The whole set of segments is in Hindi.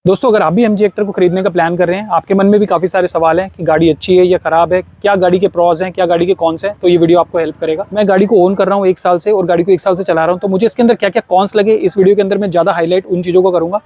दोस्तों, अगर आप भी एमजी हेक्टर को खरीदने का प्लान कर रहे हैं, आपके मन में भी काफ़ी सारे सवाल हैं कि गाड़ी अच्छी है या ख़राब है, क्या गाड़ी के प्रॉज हैं, क्या गाड़ी के कॉन्स हैं, तो ये वीडियो आपको हेल्प करेगा। मैं गाड़ी को ओन कर रहा हूँ 1 साल से और गाड़ी को 1 साल से चला रहा हूँ, तो मुझे इसके अंदर क्या क्या कॉन्स लगे, इस वीडियो के अंदर मैं ज़्यादा हाईलाइट उन चीज़ों को करूँगा।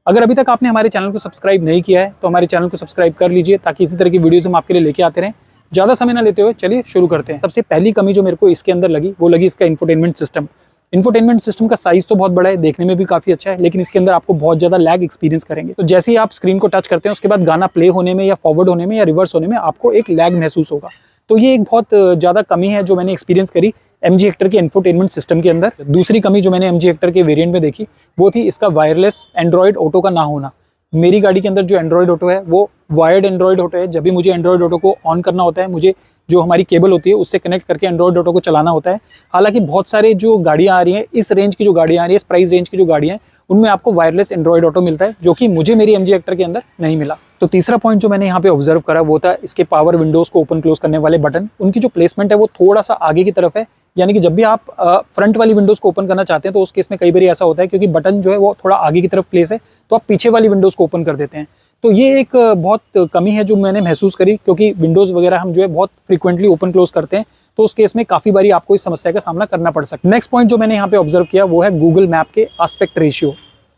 अगर अभी तक आपने हमारे चैनल को सब्सक्राइब नहीं किया है तो हमारे चैनल को सब्सक्राइब कर लीजिए, ताकि इसी तरह की वीडियोज़ हम आपके लिए लेके आते रहें। ज़्यादा समय ना लेते हुए चलिए शुरू करते हैं। सबसे पहली कमी जो मेरे को इसके अंदर लगी वो लगी इसका इंफोटेनमेंट सिस्टम। इंफोटेनमेंट सिस्टम का साइज तो बहुत बड़ा है, देखने में भी काफी अच्छा है, लेकिन इसके अंदर आपको बहुत ज्यादा लैग एक्सपीरियंस करेंगे। तो जैसे ही आप स्क्रीन को टच करते हैं, उसके बाद गाना प्ले होने में या फॉरवर्ड होने में या रिवर्स होने में आपको एक लैग महसूस होगा। तो ये एक बहुत ज्यादा कमी है जो मैंने एक्सपीरियंस करी एमजी हेक्टर के इंफोटेनमेंट सिस्टम के अंदर। दूसरी कमी जो मैंने एमजी हेक्टर के वेरिएंट में देखी वो थी इसका वायरलेस एंड्रॉइड ऑटो का ना होना। मेरी गाड़ी के अंदर जो एंड्रॉइड ऑटो है वो वायर्ड एंड्रॉइड ऑटो है। जब भी मुझे एंड्रॉइड ऑटो को ऑन करना होता है, मुझे जो हमारी केबल होती है उससे कनेक्ट करके एंड्रॉइड ऑटो को चलाना होता है। हालांकि बहुत सारे जो गाड़ियां आ रही हैं, इस रेंज की जो गाड़ियां आ रही है, इस प्राइस रेंज की जो गाड़ियां हैं, उनमें आपको वायरलेस एंड्रॉइड ऑटो मिलता है, जो कि मुझे मेरी एमजी हेक्टर के अंदर नहीं मिला। तो तीसरा पॉइंट जो मैंने यहाँ पे ऑब्जर्व करा वो था इसके पावर विंडोज को ओपन क्लोज करने वाले बटन। उनकी जो प्लेसमेंट है वो थोड़ा सा आगे की तरफ है, यानी कि जब भी आप फ्रंट वाली विंडोज को ओपन करना चाहते हैं तो उस केस में कई बार ऐसा होता है, क्योंकि बटन जो है वो थोड़ा आगे की तरफ प्लेस है, तो आप पीछे वाली विंडोज को ओपन कर देते हैं। तो ये एक बहुत कमी है जो मैंने महसूस करी, क्योंकि विंडोज वगैरह हम जो है बहुत फ्रीक्वेंटली ओपन क्लोज करते हैं, तो उस केस में काफी बारी आपको इस समस्या का सामना करना पड़ सकता है। नेक्स्ट पॉइंट जो मैंने यहाँ पे ऑब्जर्व किया वो है गूगल मैप के एस्पेक्ट रेशियो।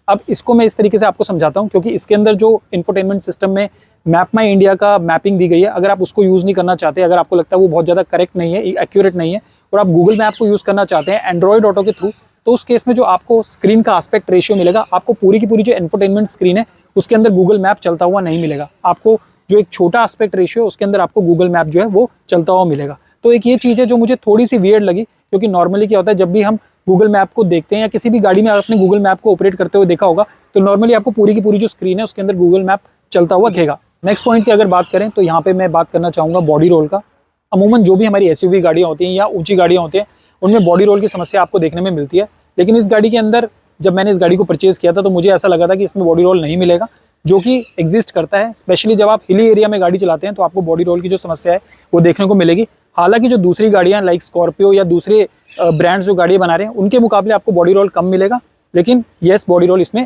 अब इसको मैं इस तरीके से आपको समझाता हूँ, क्योंकि इसके अंदर जो इंफोटेनमेंट सिस्टम में मैप माई इंडिया का मैपिंग दी गई है, अगर आप उसको यूज़ नहीं करना चाहते, अगर आपको लगता है वो बहुत ज़्यादा करेक्ट नहीं है, एक्यूरेट नहीं है, और आप गूगल मैप को यूज़ करना चाहते हैं एंड्रॉइड ऑटो के थ्रू, तो उस केस में जो आपको स्क्रीन का एस्पेक्ट रेशियो मिलेगा, आपको पूरी की पूरी जो इंफोटेनमेंट स्क्रीन है उसके अंदर गूगल मैप चलता हुआ नहीं मिलेगा। आपको जो एक छोटा एस्पेक्ट रेशियो है उसके अंदर आपको गूगल मैप जो है वो चलता हुआ मिलेगा। तो एक ये चीज़ है जो मुझे थोड़ी सी वियर्ड लगी, क्योंकि नॉर्मली क्या होता है, जब भी हम गूगल मैप को देखते हैं या किसी भी गाड़ी में आपने गूगल मैप को ऑपरेट करते हुए देखा होगा, तो नॉर्मली आपको पूरी की पूरी जो स्क्रीन है उसके अंदर गूगल मैप चलता हुआ दिखेगा। नेक्स्ट पॉइंट की अगर बात करें तो यहाँ पे मैं बात करना चाहूँगा बॉडी रोल का। अमूमन जो भी हमारी एसयूवी गाड़ियाँ होती हैं या ऊंची गाड़ियाँ होती हैं, उनमें बॉडी रोल की समस्या आपको देखने में मिलती है। लेकिन इस गाड़ी के अंदर जब मैंने इस गाड़ी को परचेज़ किया था तो मुझे ऐसा लगा था कि इसमें बॉडी रोल नहीं मिलेगा, जो कि एग्जिस्ट करता है। स्पेशली जब आप हिली एरिया में गाड़ी चलाते हैं तो आपको बॉडी रोल की जो समस्या है वो देखने को मिलेगी। हालांकि जो दूसरी गाड़ियां लाइक स्कॉर्पियो या दूसरे ब्रांड्स जो गाड़ियां बना रहे हैं उनके मुकाबले आपको बॉडी रोल कम मिलेगा, लेकिन येस बॉडी रोल इसमें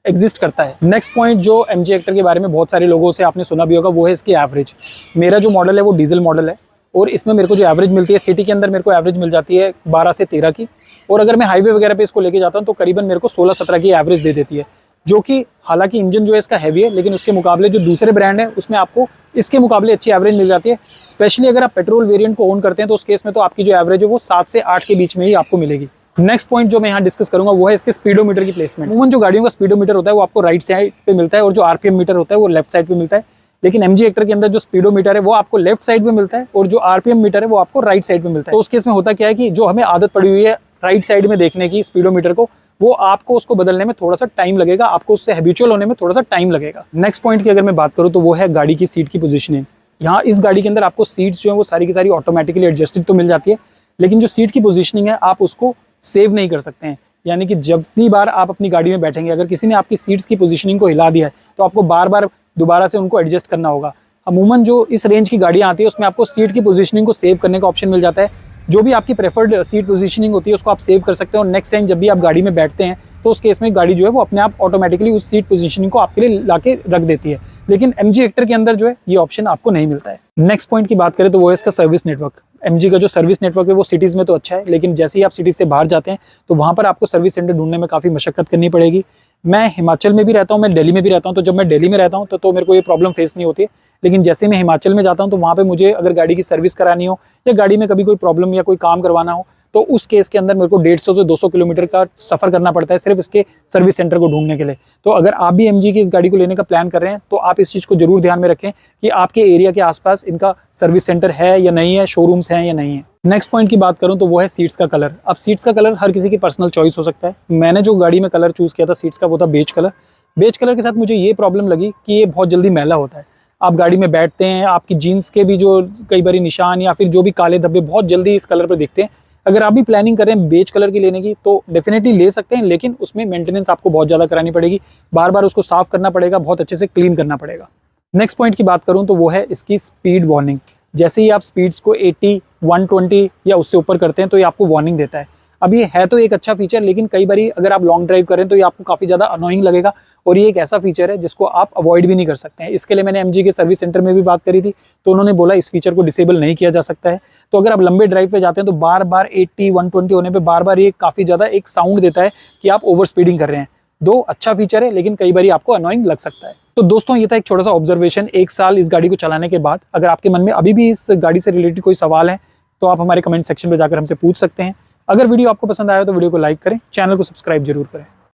एग्जिस्ट करता है। नेक्स्ट पॉइंट जो एमजी हेक्टर के बारे में बहुत सारे लोगों से आपने सुना भी होगा वो है इसकी एवरेज। मेरा जो मॉडल है वो डीजल मॉडल है, और इसमें मेरे को जो एवरेज मिलती है सिटी के अंदर मेरे को एवरेज मिल जाती है 12 से 13 की, और अगर मैं हाईवे वगैरह पे इसको लेके जाता हूँ तो करीबन मेरे को 16-17 की एवरेज दे देती है, जो कि हालांकि इंजन जो है इसका हैवी है, लेकिन उसके मुकाबले जो दूसरे ब्रांड है उसमें आपको इसके मुकाबले अच्छी एवरेज मिल जाती है। स्पेशली अगर आप पेट्रोल वेरिएंट को ओन करते हैं तो उस केस में तो आपकी जो एवरेज है वो 7 से 8 के बीच में ही आपको मिलेगी। नेक्स्ट पॉइंट जो मैं यहाँ डिस्कस करूंगा वो है इसके स्पीडोमीटर की प्लेसमेंट। अमूमन जो गाड़ियों का स्पीडोमीटर होता है वो आपको राइट साइड पे मिलता है, और जो आरपीएम मीटर होता है वो लेफ्ट साइड पे मिलता है। लेकिन एमजी हेक्टर के अंदर जो स्पीडोमीटर है वो आपको लेफ्ट साइड पे मिलता है, और जो आरपीएम मीटर है वो आपको राइट साइड पे मिलता है। तो उस केस में होता क्या है कि जो हमें आदत पड़ी हुई है राइट साइड में देखने की स्पीडोमीटर को, वो आपको उसको बदलने में थोड़ा सा टाइम लगेगा, आपको उससे हैबिचुअल होने में थोड़ा सा टाइम लगेगा। नेक्स्ट पॉइंट की अगर मैं बात करूँ तो वो है गाड़ी की सीट की पोजीशनिंग। यहाँ इस गाड़ी के अंदर आपको सीट्स जो है वो सारी की सारी ऑटोमेटिकली एडजस्टेड तो मिल जाती है, लेकिन जो सीट की पोजीशनिंग है आप उसको सेव नहीं कर सकते हैं। यानी कि जितनी बार आप अपनी गाड़ी में बैठेंगे, अगर किसी ने आपकी सीट्स की पोजीशनिंग को हिला दिया है तो आपको बार बार दोबारा से उनको एडजस्ट करना होगा। अमूमन जो इस रेंज की गाड़ियाँ आती है उसमें आपको सीट की पोजीशनिंग को सेव करने का ऑप्शन मिल जाता है। जो भी आपकी प्रेफर्ड सीट पोजीशनिंग होती है उसको आप सेव कर सकते हैं, और नेक्स्ट टाइम जब भी आप गाड़ी में बैठते हैं तो उस केस में गाड़ी जो है वो अपने आप ऑटोमेटिकली उस सीट पोजीशनिंग को आपके लिए लाके रख देती है। लेकिन एमजी हेक्टर के अंदर जो है ये ऑप्शन आपको नहीं मिलता है। नेक्स्ट पॉइंट की बात करें तो वो है इसका सर्विस नेटवर्क। एमजी का जो सर्विस नेटवर्क है वो सिटीज़ में तो अच्छा है, लेकिन जैसे ही आप सिटीज़ से बाहर जाते हैं तो वहाँ पर आपको सर्विस सेंटर ढूंढने में काफ़ी मशक्कत करनी पड़ेगी। मैं हिमाचल में भी रहता हूँ, मैं दिल्ली में भी रहता हूँ, तो जब मैं दिल्ली में रहता हूँ तो मेरे को ये प्रॉब्लम फेस नहीं होती है। लेकिन जैसे मैं हिमाचल में जाता हूँ तो वहाँ पे मुझे अगर गाड़ी की सर्विस करानी हो या गाड़ी में कभी कोई प्रॉब्लम या कोई काम करवाना हो, तो उस केस के अंदर मेरे को 150 से 200 किलोमीटर का सफ़र करना पड़ता है सिर्फ इसके सर्विस सेंटर को ढूंढने के लिए। तो अगर आप भी एमजी की इस गाड़ी को लेने का प्लान कर रहे हैं तो आप इस चीज़ को जरूर ध्यान में रखें कि आपके एरिया के आसपास इनका सर्विस सेंटर है या नहीं है, शोरूम्स हैं या नहीं है। नेक्स्ट पॉइंट की बात करूं तो वो है सीट्स का कलर। अब सीट्स का कलर हर किसी की पर्सनल चॉइस हो सकता है। मैंने जो गाड़ी में कलर चूज़ किया था सीट्स का वो था बेज कलर। बेज कलर के साथ मुझे ये प्रॉब्लम लगी कि ये बहुत जल्दी मैला होता है। आप गाड़ी में बैठते हैं, आपकी जीन्स के भी जो कई बारी निशान या फिर जो भी काले धब्बे बहुत जल्दी इस कलर पर दिखते हैं। अगर आप भी प्लानिंग कर रहे हैं बेज कलर की लेने की तो डेफिनेटली ले सकते हैं, लेकिन उसमें मेंटेनेंस आपको बहुत ज़्यादा करानी पड़ेगी, बार बार उसको साफ करना पड़ेगा, बहुत अच्छे से क्लीन करना पड़ेगा। नेक्स्ट पॉइंट की बात करूं तो वो है इसकी स्पीड वार्निंग। जैसे ही आप स्पीड्स को 80, 120 या उससे ऊपर करते हैं तो ये आपको वार्निंग देता है। अब ये है तो एक अच्छा फीचर, लेकिन कई बार अगर आप लॉन्ग ड्राइव करें तो ये आपको काफ़ी ज़्यादा अनोइंग लगेगा, और ये एक ऐसा फीचर है जिसको आप अवॉइड भी नहीं कर सकते हैं। इसके लिए मैंने MG के सर्विस सेंटर में भी बात करी थी, तो उन्होंने बोला इस फीचर को डिसेबल नहीं किया जा सकता है। तो अगर आप लंबे ड्राइव पे जाते हैं तो बार बार 80 120 होने पे बार बार ये काफ़ी ज़्यादा एक साउंड देता है कि आप ओवर स्पीडिंग कर रहे हैं। दो अच्छा फीचर है, लेकिन कई बार आपको अनोइंग लग सकता है। तो दोस्तों ये था एक छोटा सा ऑब्जर्वेशन 1 साल इस गाड़ी को चलाने के बाद। अगर आपके मन में अभी भी इस गाड़ी से रिलेटेड कोई सवाल है तो आप हमारे कमेंट सेक्शन में जाकर हमसे पूछ सकते हैं। अगर वीडियो आपको पसंद आया तो वीडियो को लाइक करें, चैनल को सब्सक्राइब जरूर करें।